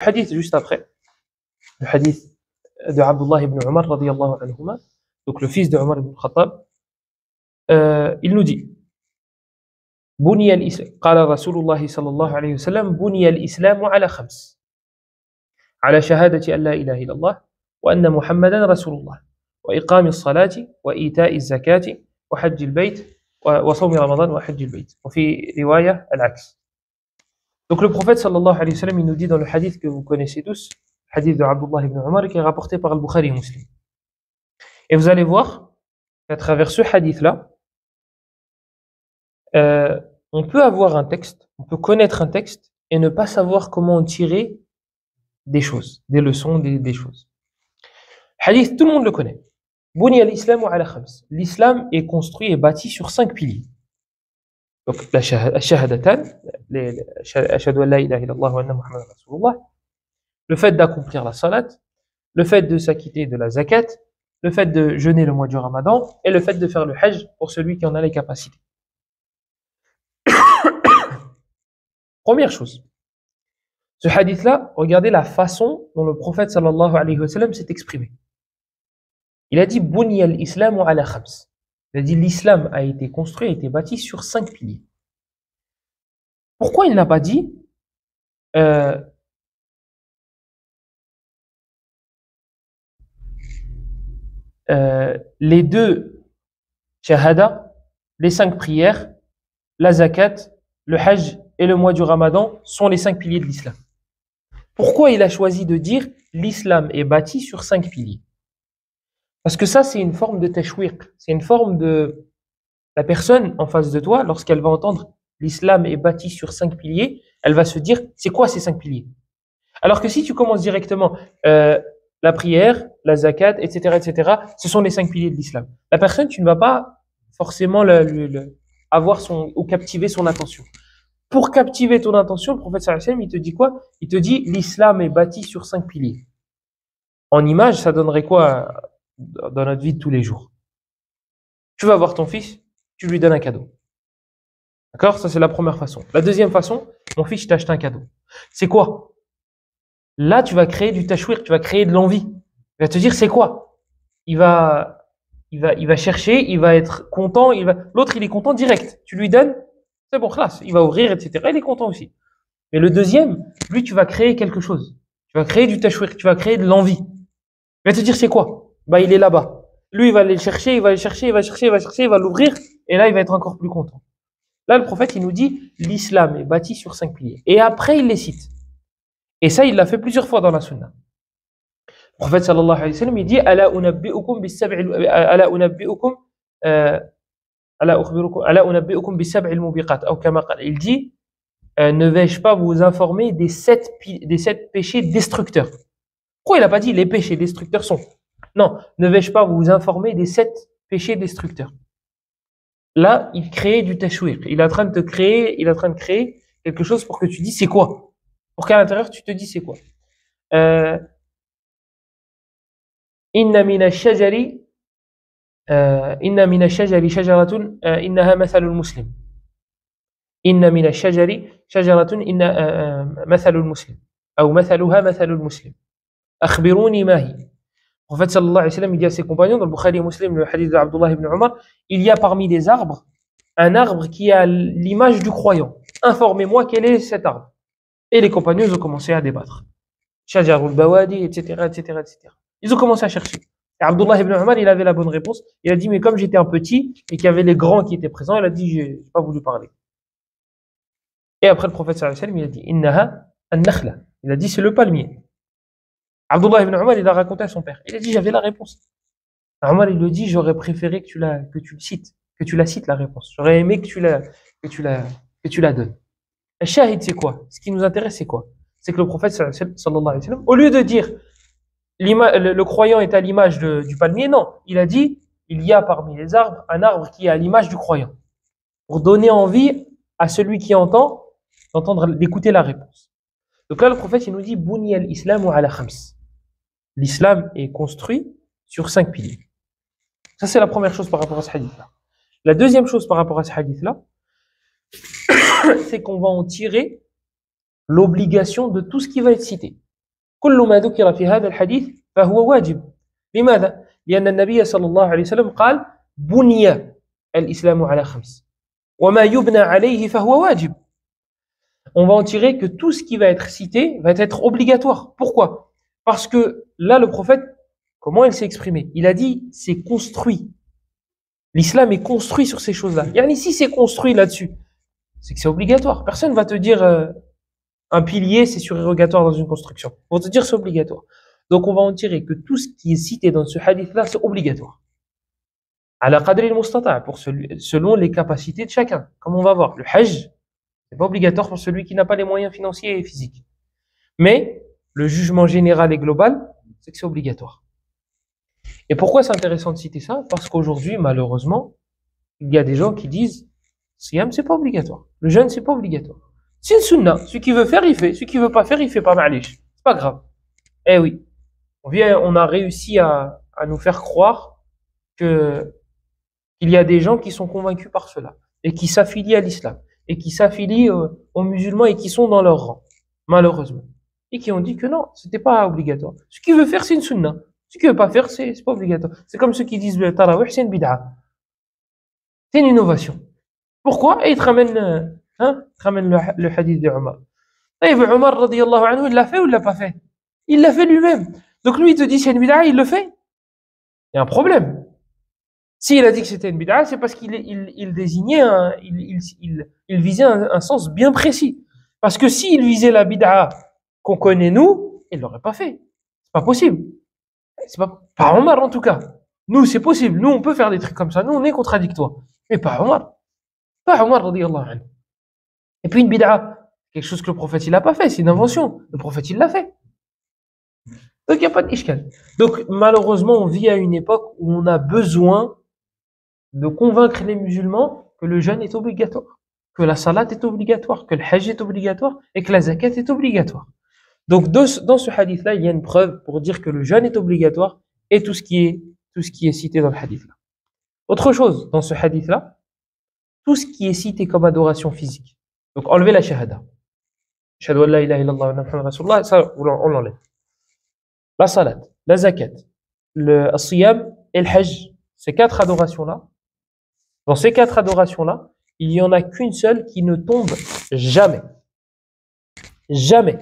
Hadith juste après, le hadith de Abdullah ibn Umar radiyallahu anhuma, donc le fils de Umar ibn Khattab, il nous dit بني الإسلام قال رسول الله صلى الله عليه وسلم بني الإسلام على خمس على شهادة أن لا إله إلا الله وأن محمدا رسول الله وإقام الصلاة وإيتاء الزكاة وحج البيت وصوم رمضان وحج البيت وفي رواية العكس. Donc le prophète sallallahu alayhi wa sallam, il nous dit dans le hadith que vous connaissez tous, le hadith de Abdullah ibn Umar, qui est rapporté par Al-Bukhari et Muslim. Et vous allez voir qu'à travers ce hadith-là, on peut avoir un texte, on peut connaître un texte et ne pas savoir comment en tirer des choses, des leçons, des choses. Hadith, tout le monde le connaît. Buni al-Islam ala khams. L'islam est construit et bâti sur 5 piliers. Donc la shahadatan, ashhadu an la ilaha illallah wa anna Muhammadan rasulullah, le fait d'accomplir la salat, le fait de s'acquitter de la zakat, le fait de jeûner le mois du Ramadan et le fait de faire le hajj pour celui qui en a les capacités. Première chose, ce hadith-là, regardez la façon dont le prophète sallallahu alayhi wa sallam s'est exprimé. Il a dit Buni al-Islam ala khams. Il a dit l'islam a été construit, a été bâti sur 5 piliers. Pourquoi il n'a pas dit les 2 shahada, les 5 prières, la zakat, le hajj et le mois du Ramadan sont les 5 piliers de l'islam? Pourquoi il a choisi de dire l'islam est bâti sur 5 piliers? Parce que ça, c'est une forme de tashwiq, c'est une forme de la personne en face de toi, lorsqu'elle va entendre l'islam est bâti sur 5 piliers, elle va se dire c'est quoi ces 5 piliers? Alors que si tu commences directement la prière, la zakat, etc., ce sont les 5 piliers de l'islam. La personne, tu ne vas pas forcément avoir ou captiver son attention. Pour captiver ton attention, le prophète sallallahu alayhi wa sallam, il te dit quoi? Il te dit l'islam est bâti sur 5 piliers. En image, ça donnerait quoi dans notre vie de tous les jours? Tu vas voir ton fils, tu lui donnes un cadeau. D'accord? Ça, c'est la première façon. La deuxième façon, mon fils, je t'achète un cadeau. C'est quoi? Là, tu vas créer du tashwiq, tu vas créer de l'envie. Il va te dire, c'est quoi? Il va chercher, il va être content, l'autre, il est content direct. Tu lui donnes, c'est bon, classe, il va ouvrir, etc. Il est content aussi. Mais le deuxième, lui, tu vas créer quelque chose. Tu vas créer du tashwiq, tu vas créer de l'envie. Il va te dire, c'est quoi? Bah, il est là-bas. Lui, il va aller le chercher, il va l'ouvrir, et là, il va être encore plus content. Là, le prophète, il nous dit, l'islam est bâti sur 5 piliers. Et après, il les cite. Et ça, il l'a fait plusieurs fois dans la sunna. Le prophète, sallallahu alayhi wa sallam, il dit, ala unabbi'ukum bis-sab'i al-mubiqat. Il dit, ne vais-je pas vous informer des 7 péchés destructeurs? Pourquoi il n'a pas dit les péchés destructeurs sont? Non, ne vais-je pas vous informer des 7 péchés destructeurs? Là, il crée du tashwiq. Il est en train de créer quelque chose pour que tu dis c'est quoi? Pour qu'à l'intérieur tu te dis c'est quoi? Inna min ash-shajari shajaratun innaha mathalul muslim. Inna min ash-shajari shajaratun inna mathalul muslim. Ou mathaluha mathalul muslim. Akhbiruni ma hi. En fait, sallallahu alayhi wa sallam, il dit à ses compagnons, dans le Bukhari et Muslim, le hadith d'Abdullah ibn Umar, il y a parmi les arbres, un arbre qui a l'image du croyant. Informez-moi quel est cet arbre. Et les compagnons, ils ont commencé à débattre. Shajarul Bawadi, etc. Ils ont commencé à chercher. Et Abdullah ibn Umar, il avait la bonne réponse. Il a dit, mais comme j'étais un petit, et qu'il y avait les grands qui étaient présents, il a dit, j'ai pas voulu parler. Et après, le prophète sallallahu alayhi wa sallam, il a dit, innaha an-nakhla. Il a dit, c'est le palmier. Abdullah ibn Umar, il a raconté à son père. Il a dit, j'avais la réponse. Umar, il lui dit, j'aurais préféré que tu la cites la réponse. J'aurais aimé que tu la donnes. Le shahid, c'est quoi? Ce qui nous intéresse, c'est quoi? C'est que le prophète, sallallahu alayhi wa sallam, au lieu de dire, le croyant est à l'image du palmier, non. Il a dit, il y a parmi les arbres, un arbre qui est à l'image du croyant. Pour donner envie à celui qui entend, d'écouter la réponse. Donc là, le prophète, il nous dit, Buni al-Islamu ala khams. L'islam est construit sur 5 piliers. Ça, c'est la première chose par rapport à ce hadith-là. La deuxième chose par rapport à ce hadith-là, c'est qu'on va en tirer l'obligation de tout ce qui va être cité. كل ما ذكر في هذا الحديث فهو واجب. لماذا؟ لأن النبي صلى الله عليه وسلم قال بني الإسلام على خمس وما يبنى عليه فهو واجب. On va en tirer que tout ce qui va être cité va être obligatoire. Pourquoi? Parce que là, le prophète, comment il s'est exprimé? Il a dit, c'est construit. L'islam est construit sur ces choses-là. Yani, si c'est construit là-dessus, c'est que c'est obligatoire. Personne ne va te dire un pilier, c'est surérogatoire dans une construction. On va te dire c'est obligatoire. Donc on va en tirer que tout ce qui est cité dans ce hadith-là, c'est obligatoire. Ala qadri al-mustata', selon les capacités de chacun. Comme on va voir, le hajj, c'est pas obligatoire pour celui qui n'a pas les moyens financiers et physiques. Mais le jugement général et global, c'est que c'est obligatoire. Et pourquoi c'est intéressant de citer ça? Parce qu'aujourd'hui, malheureusement, il y a des gens qui disent Siyam, c'est pas obligatoire. Le jeûne, c'est pas obligatoire. C'est une sunna. Celui qui veut faire, il fait. Celui qui veut pas faire, il fait pas ma'lish. C'est pas grave. Eh oui. On a réussi à nous faire croire qu'il y a des gens qui sont convaincus par cela et qui s'affilient à l'islam et qui s'affilient aux musulmans et qui sont dans leur rang, malheureusement. Et qui ont dit que non, c'était pas obligatoire. Ce qui veut faire, c'est une sunna. Ce qui veut pas faire, c'est pas obligatoire. C'est comme ceux qui disent le tarawih, c'est une bid'a. C'est une innovation. Pourquoi? Et ils te ramènent, le hadith de Omar. Et Omar, radiyallahu anhu, il l'a fait ou il l'a pas fait? Il l'a fait lui-même. Donc lui, il te dit c'est une bid'a, il le fait. Il y a un problème. S'il a dit que c'était une bid'a, c'est parce qu'il désignait, il visait un sens bien précis. Parce que s'il visait la bid'a qu'on connaît nous, il l'aurait pas fait. C'est pas possible. C'est pas Omar en tout cas. Nous, c'est possible. Nous, on peut faire des trucs comme ça. Nous, on est contradictoires. Mais pas Omar. Pas Omar, radiyallahu anhu. Et puis une bid'a, quelque chose que le prophète il a pas fait, c'est une invention. Le prophète il l'a fait. Donc il n'y a pas d'ishkal. Donc malheureusement, on vit à une époque où on a besoin de convaincre les musulmans que le jeûne est obligatoire, que la salat est obligatoire, que le hajj est obligatoire et que la zakat est obligatoire. Donc dans ce hadith-là, il y a une preuve pour dire que le jeûne est obligatoire et tout ce qui est cité dans le hadith-là. Autre chose, dans ce hadith-là, tout ce qui est cité comme adoration physique. Donc enlevez la shahada. Shahadu an la ilaha illallah wa Muhammad rasulullah, ça on l'enlève. La salat, la zakat, le siyam et le hajj, ces quatre adorations-là, dans ces quatre adorations-là, il n'y en a qu'une seule qui ne tombe jamais. Jamais.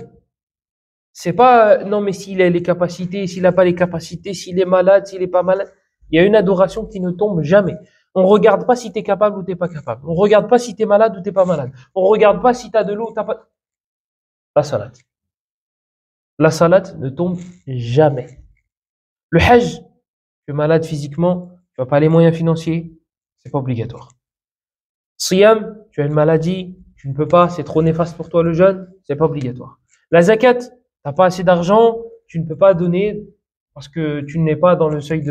C'est pas, non mais s'il a les capacités, s'il n'a pas les capacités, s'il est malade, s'il n'est pas malade. Il y a une adoration qui ne tombe jamais. On regarde pas si tu es capable ou tu n'es pas capable. On regarde pas si tu es malade ou tu n'es pas malade. On regarde pas si tu as de l'eau ou tu n'as pas. La salat. La salat ne tombe jamais. Le hajj, tu es malade physiquement, tu n'as pas les moyens financiers, c'est pas obligatoire. Siyam, tu as une maladie, tu ne peux pas, c'est trop néfaste pour toi le jeûne, c'est pas obligatoire. La zakat, tu n'as pas assez d'argent, tu ne peux pas donner parce que tu n'es pas dans le seuil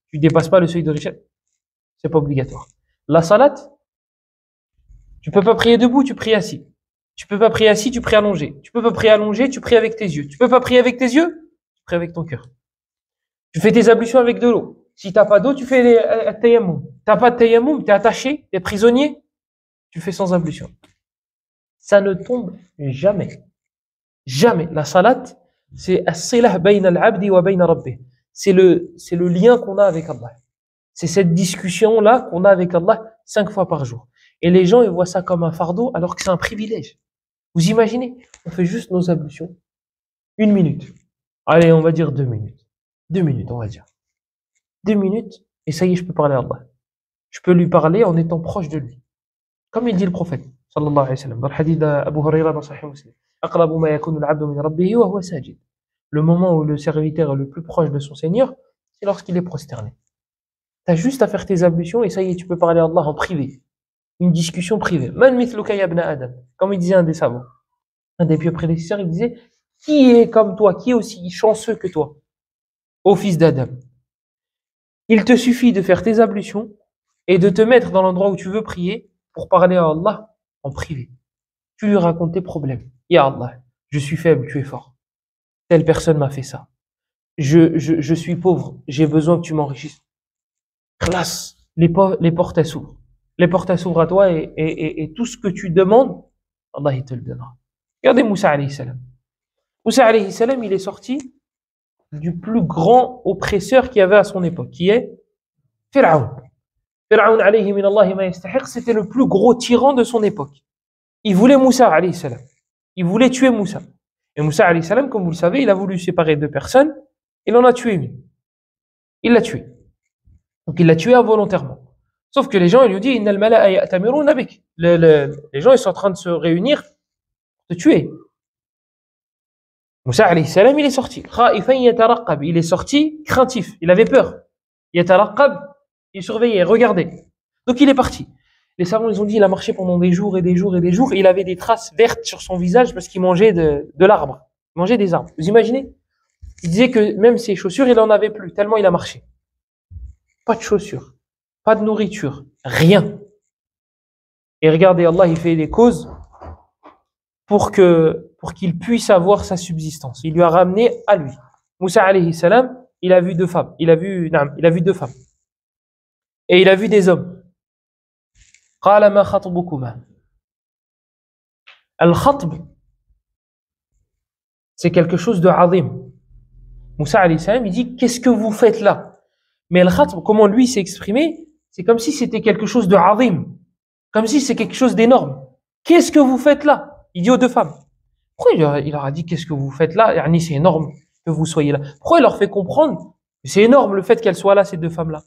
tu dépasses pas le seuil de richesse, c'est pas obligatoire. La salat, tu peux pas prier debout, tu pries assis. Tu peux pas prier assis, tu pries allongé. Tu peux pas prier allongé, tu pries avec tes yeux. Tu peux pas prier avec tes yeux, tu pries avec ton cœur. Tu fais tes ablutions avec de l'eau. Si t'as pas d'eau, tu fais les tayammum. T'as pas de tayammum, t'es attaché, t'es prisonnier, tu fais sans ablution. Ça ne tombe jamais. Jamais. La salat, c'est as-silah bayna al-abdi wa bayna rabbih. C'est le lien qu'on a avec Allah. C'est cette discussion-là qu'on a avec Allah 5 fois par jour. Et les gens, ils voient ça comme un fardeau alors que c'est un privilège. Vous imaginez? On fait juste nos ablutions. 1 minute. Allez, on va dire 2 minutes. 2 minutes, on va dire. 2 minutes, et ça y est, je peux parler à Allah. Je peux lui parler en étant proche de lui. Comme il dit le prophète, sallallahu alayhi wa sallam, dans le hadith d'Abu Huraira dans Sahih Muslim. Aqrabu ma yakunu al-'abdu min rabbihi wa huwa sajid. Le moment où le serviteur est le plus proche de son Seigneur, c'est lorsqu'il est prosterné. T'as juste à faire tes ablutions et ça y est, tu peux parler à Allah en privé. Une discussion privée. Man mithluka ya ibn Adam. Comme il disait un des savants. Un des pieux prédécesseurs, il disait, qui est comme toi, qui est aussi chanceux que toi, ô fils d'Adam? Il te suffit de faire tes ablutions et de te mettre dans l'endroit où tu veux prier pour parler à Allah en privé. Tu lui racontes tes problèmes. Ya Allah, je suis faible, tu es fort. Telle personne m'a fait ça. Je suis pauvre, j'ai besoin que tu m'enrichisses. Classe, les portes elles s'ouvrent. Les portes elles s'ouvrent à toi et tout ce que tu demandes, Allah il te le donnera. Regardez Moussa alayhi salam. Moussa alayhi salam, il est sorti du plus grand oppresseur qu'il y avait à son époque, qui est Pharaon. Pharaon alayhi min Allah ma yastahiq, c'était le plus gros tyran de son époque. Il voulait Moussa alayhi salam. Il voulait tuer Moussa. Et Moussa alayhi salam, comme vous le savez, il a voulu séparer deux personnes. Il en a tué une. Il l'a tué. Donc il l'a tué involontairement. Sauf que les gens, ils lui ont dit, Innal mala'a ya'tamiruna bik. Les gens, ils sont en train de se réunir pour te tuer. Moussa alayhi salam, il est sorti. Kha'ifan yataraqab. Il est sorti craintif. Il avait peur. Yataraqab, il surveillait, regardait. Donc il est parti. Les savants, ils ont dit, il a marché pendant des jours et des jours et des jours. Et il avait des traces vertes sur son visage parce qu'il mangeait de l'arbre. Il mangeait des arbres. Vous imaginez? Il disait que même ses chaussures, il en avait plus, tellement il a marché. Pas de chaussures, pas de nourriture, rien. Et regardez, Allah, il fait des causes pour qu'il puisse avoir sa subsistance. Il lui a ramené à lui. Moussa alayhi salam, il a vu deux femmes. Il a vu deux femmes. Et il a vu des hommes. قال ما خطبكما. Al-khatb, c'est quelque chose de azim. Moussa alayhi salam, il dit, qu'est-ce que vous faites là? Mais al-khatb, comment lui s'est exprimé, c'est comme si c'était quelque chose de azim. Comme si c'est quelque chose d'énorme. Qu'est-ce que vous faites là? Il dit aux deux femmes. Pourquoi il leur a dit, qu'est-ce que vous faites là? Yani, c'est énorme que vous soyez là. Pourquoi il leur fait comprendre que c'est énorme le fait qu'elles soient là, ces deux femmes-là?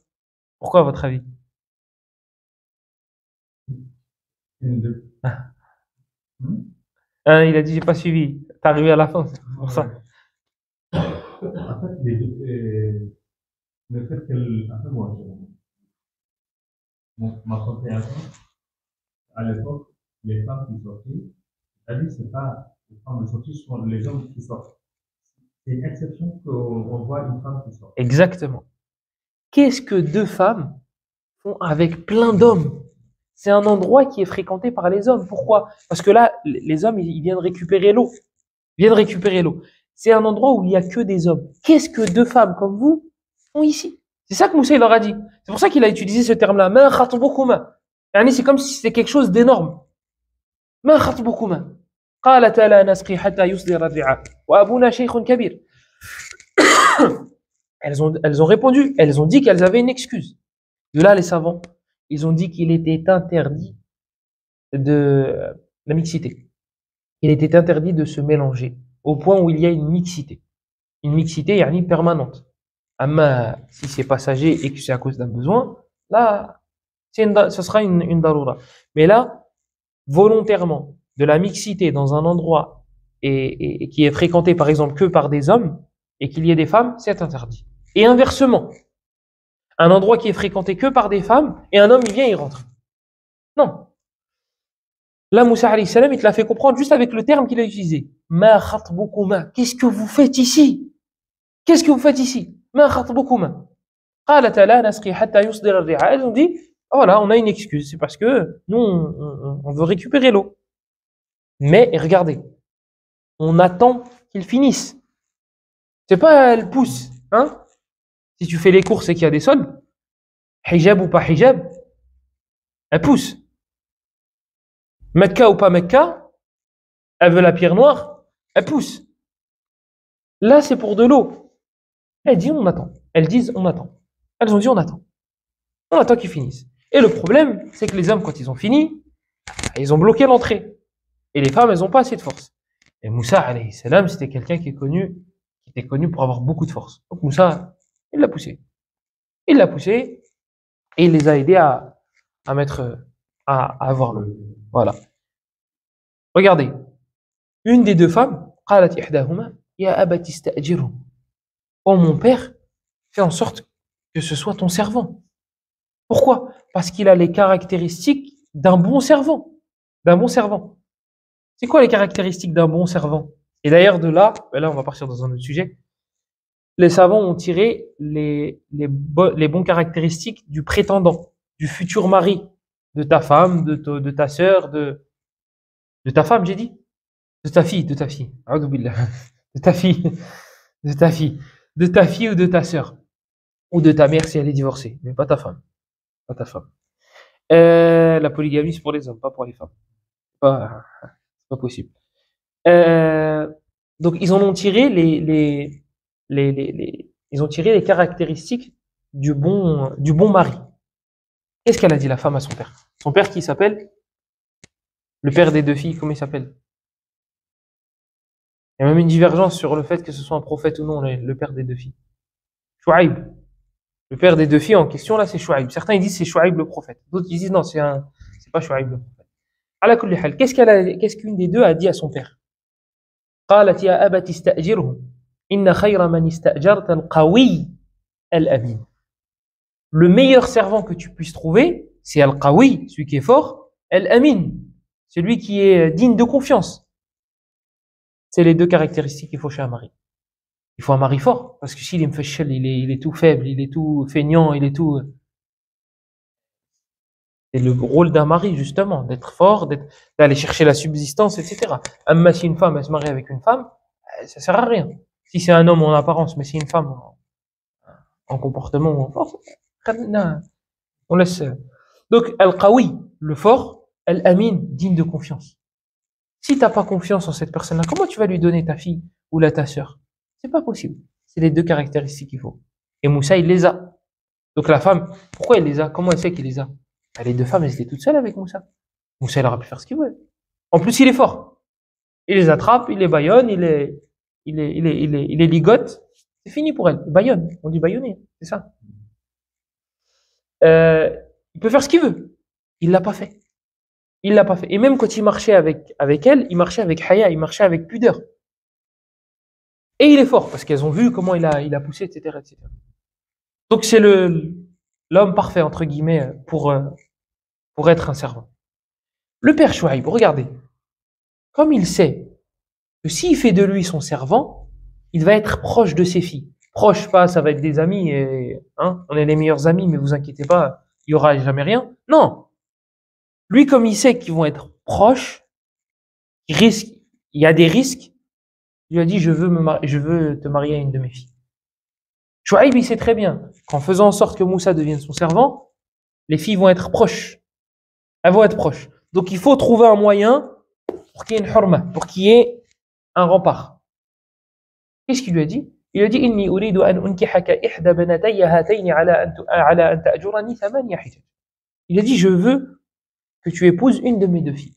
Pourquoi, à votre avis? Hein, il a dit, j'ai pas suivi. T'es arrivé à la fin, c'est pour ça. En fait, le fait que, en fait, moi, ma compréhension, à l'époque, les femmes qui sortaient, c'est-à-dire, c'est pas les femmes qui sortent, ce sont les hommes qui sortent. C'est une exception qu'on voit une femme qui sort. Exactement. Qu'est-ce que deux femmes font avec plein d'hommes? C'est un endroit qui est fréquenté par les hommes. Pourquoi? Parce que là, les hommes, ils viennent récupérer l'eau. Ils viennent récupérer l'eau. C'est un endroit où il n'y a que des hommes. Qu'est-ce que deux femmes comme vous font ici? C'est ça que Moussa il leur a dit. C'est pour ça qu'il a utilisé ce terme-là. Ma khatbukuma. Yani, c'est comme si c'était quelque chose d'énorme. Ma khatbukuma. قالت لا نسقي حتى يصدر الرعاء وأبونا شيخ كبير. Elles ont répondu, elles ont dit qu'elles avaient une excuse. De là, les savants, ils ont dit qu'il était interdit de la mixité. Il était interdit de se mélanger au point où il y a une mixité. Une mixité, yani permanente. Amma, si c'est passager et que c'est à cause d'un besoin, là, ce sera une daroura. Mais là, volontairement, de la mixité dans un endroit et qui est fréquenté par exemple que par des hommes et qu'il y ait des femmes, c'est interdit. Et inversement, un endroit qui est fréquenté que par des femmes et un homme il vient, il rentre. Non. Là, Moussa alayhi salam, il te l'a fait comprendre juste avec le terme qu'il a utilisé. Ma khatbukuma. Qu'est-ce que vous faites ici? Qu'est-ce que vous faites ici? Ma khatbukuma. قالت لا نسقي حتى يصدر الرعاء. Elles ont dit, voilà, on a une excuse, c'est parce que nous, on veut récupérer l'eau. Mais regardez, on attend qu'ils finissent. C'est pas elle pousse, hein? Si tu fais les courses et qu'il y a des soldes, hijab ou pas hijab, elle pousse. Mecca ou pas Mecca, elle veut la pierre noire, elle pousse. Là, c'est pour de l'eau. Elle dit on attend. Elles disent on attend. Elles ont dit on attend. On attend qu'ils finissent. Et le problème, c'est que les hommes, quand ils ont fini, ils ont bloqué l'entrée. Et les femmes, elles n'ont pas assez de force. Et Moussa, alayhi salam, c'était quelqu'un qui était connu pour avoir beaucoup de force. Donc Moussa, il l'a poussé. Il l'a poussé et il les a aidés à avoir l'eau. Voilà. Regardez. Une des deux femmes, قالت إحداهما يا أبت استأجره. Oh mon père, fais en sorte que ce soit ton servant. Pourquoi? Parce qu'il a les caractéristiques d'un bon servant. D'un bon servant. C'est quoi les caractéristiques d'un bon servant? Et d'ailleurs de là, on va partir dans un autre sujet. Les savants ont tiré les bons caractéristiques du prétendant, du futur mari, de ta femme, de ta sœur, de ta femme, j'ai dit? De ta fille. A'udhu billah. De ta fille. De ta fille. De ta fille ou de ta sœur. Ou de ta mère si elle est divorcée. Mais pas ta femme. Pas ta femme. La polygamie, c'est pour les hommes, pas pour les femmes. C'est pas possible. Donc, ils en ont tiré ils ont tiré les caractéristiques du bon mari. Qu'est-ce qu'elle a dit, la femme, à son père? Son père qui s'appelle, le père des deux filles, comment il s'appelle? Il y a même une divergence sur le fait que ce soit un prophète ou non, le père des deux filles. Shuaïb. Le père des deux filles en question, là, c'est Shuaïb. Certains, ils disent c'est Shuaïb le prophète. D'autres, ils disent non, c'est pas Shuaïb le prophète. Ala kulli hal, qu'est-ce qu'une des deux a dit à son père? قالت يا أبت استأجره إن خير من استأجرت القوي الأمين. Le meilleur servant que tu puisses trouver, c'est Al-Qawi, celui qui est fort, Al-Amin, celui qui est digne de confiance. C'est les deux caractéristiques qu'il faut chez un mari. Il faut un mari fort, parce que s'il est mfashel, il est tout faible, il est tout feignant, il est tout... C'est le rôle d'un mari, justement, d'être fort, d'aller chercher la subsistance, etc. Amma si une femme, elle se marie avec une femme, ça sert à rien. Si c'est un homme en apparence, mais si une femme en comportement ou en force, on laisse. Donc, Al-Qawi, le fort, Al-Amin, digne de confiance. Si t'as pas confiance en cette personne-là, comment tu vas lui donner ta fille ou ta sœur? C'est pas possible. C'est les deux caractéristiques qu'il faut. Et Moussa, il les a. Donc la femme, pourquoi elle les a? Comment elle sait qu'il les a? Les deux femmes, elles étaient toutes seules avec Moussa. Moussa, il aurait pu faire ce qu'il veut. En plus, il est fort. Il les attrape, il les bâillonne, il les ligote. C'est fini pour elle. Il bâillonne. On dit bâillonner. C'est ça. Il peut faire ce qu'il veut. Il l'a pas fait. Il l'a pas fait. Et même quand il marchait avec elle, il marchait avec haya, il marchait avec pudeur. Et il est fort parce qu'elles ont vu comment il a poussé, etc., etc. Donc c'est l'homme parfait entre guillemets pour être un servant. Le père Chouaïb, regardez, comme il sait que s'il fait de lui son servant, il va être proche de ses filles. Proche, pas, ça va être des amis, et, hein, on est les meilleurs amis, mais vous inquiétez pas, il y aura jamais rien. Non. Lui, comme il sait qu'ils vont être proches, il y a des risques, il lui a dit, je veux te marier à une de mes filles. Chouaïb, il sait très bien qu'en faisant en sorte que Moussa devienne son servant, les filles vont être proches. Elles vont être proches. Donc, il faut trouver un moyen pour qu'il y ait une hurma, pour qu'il y ait un rempart. Qu'est-ce qu'il lui a dit? Il lui a dit, Inni uridu an unkihaka ihda banatayya hatayni ala an ta'jurani thamaniya hijaj. Il a dit, je veux que tu épouses une de mes deux filles.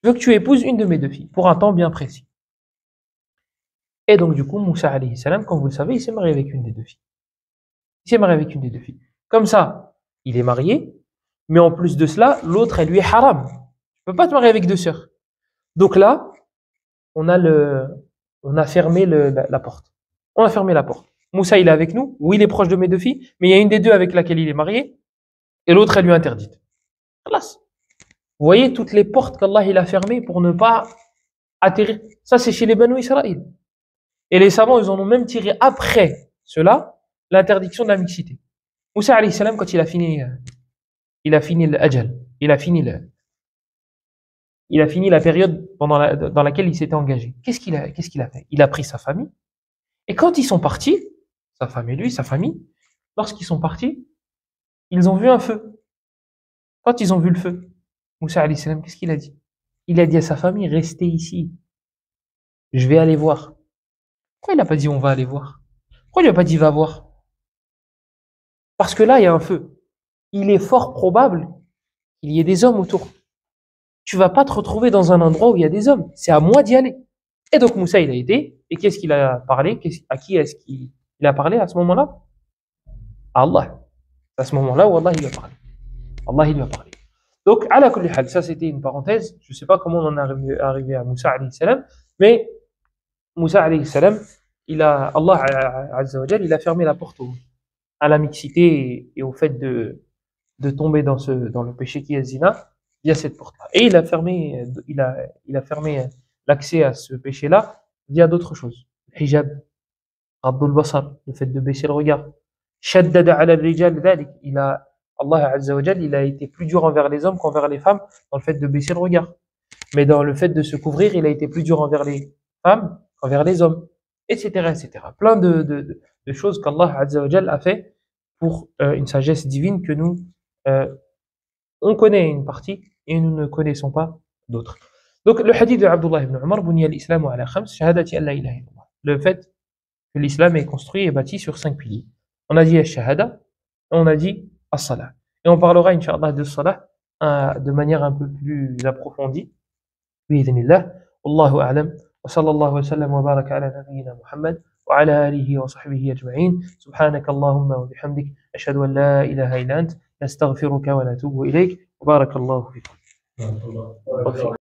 Je veux que tu épouses une de mes deux filles, pour un temps bien précis. Et donc, du coup, Moussa alayhi salam, comme vous le savez, il s'est marié avec une des deux filles. Il s'est marié avec une des deux filles. Comme ça, il est marié, mais en plus de cela, l'autre, elle lui est haram. Tu peux pas te marier avec deux sœurs. Donc là, on a fermé la porte. On a fermé la porte. Moussa, il est avec nous. Oui, il est proche de mes deux filles, mais il y a une des deux avec laquelle il est marié, et l'autre, elle lui est interdite. Classe. Vous voyez toutes les portes qu'Allah il a fermées pour ne pas atterrir. Ça, c'est chez les Banu Israël. Et les savants, ils en ont même tiré après cela l'interdiction de la mixité. Moussa alayhi salam, quand il a fini l'ajal, il a fini la période dans laquelle il s'était engagé. Qu'est-ce qu'il a fait? Il a pris sa famille. Et quand ils sont partis, sa femme et lui, sa famille, lorsqu'ils sont partis, ils ont vu un feu. Quand ils ont vu le feu, Moussa alayhi salam, qu'est-ce qu'il a dit? Il a dit à sa famille, restez ici. Je vais aller voir. Pourquoi il n'a pas dit on va aller voir? Pourquoi il n'a pas dit va voir? Parce que là, il y a un feu. Il est fort probable qu'il y ait des hommes autour. Tu vas pas te retrouver dans un endroit où il y a des hommes. C'est à moi d'y aller. Et donc Moussa, il a été. Et qu'est-ce qu'il a parlé? À qui est-ce qu'il a parlé à ce moment-là? À Allah. À ce moment-là où Allah il a parlé. Allah il lui a parlé. Donc, ala kulli hal, ça c'était une parenthèse. Je sais pas comment on en est arrivé à Moussa alayhi salam, mais Moussa alayhi salam, Allah azza wa jal, il a fermé la porte à la mixité et au fait de tomber dans le péché qui est zina via cette porte-là. Et il a fermé l'accès à ce péché-là via d'autres choses. Le hijab, Abdul Basar, le fait de baisser le regard. Shaddada ala al-rijal dhalik. Allah azza wa jal, il a été plus dur envers les hommes qu'envers les femmes dans le fait de baisser le regard. Mais dans le fait de se couvrir, il a été plus dur envers les femmes qu'envers les hommes, etc., etc. Plein de choses qu'Allah azza wa jal a fait pour une sagesse divine que nous, on connaît une partie et nous ne connaissons pas d'autres. Donc, le hadith de Abdullah ibn Umar, Bunya al-Islamu ala khams, shahadati an la ilaha illallah. Le fait que l'islam est construit et bâti sur 5 piliers. On a dit al-shahada, et on a dit as-salah. Et on parlera, Inch'Allah, de salah de manière un peu plus approfondie. Bi'idhnillah. Wallahu a'lam. Wa sallallahu wa sallam wa baraka ala nabiyyina Muhammad wa ala alihi wa sahbihi ajma'in. Subhanaka Allahumma wa bihamdik. Ashhadu an la ilaha illa ant. Nastaghfiruka wa natubu ilayk. Wa barakallahu fikum.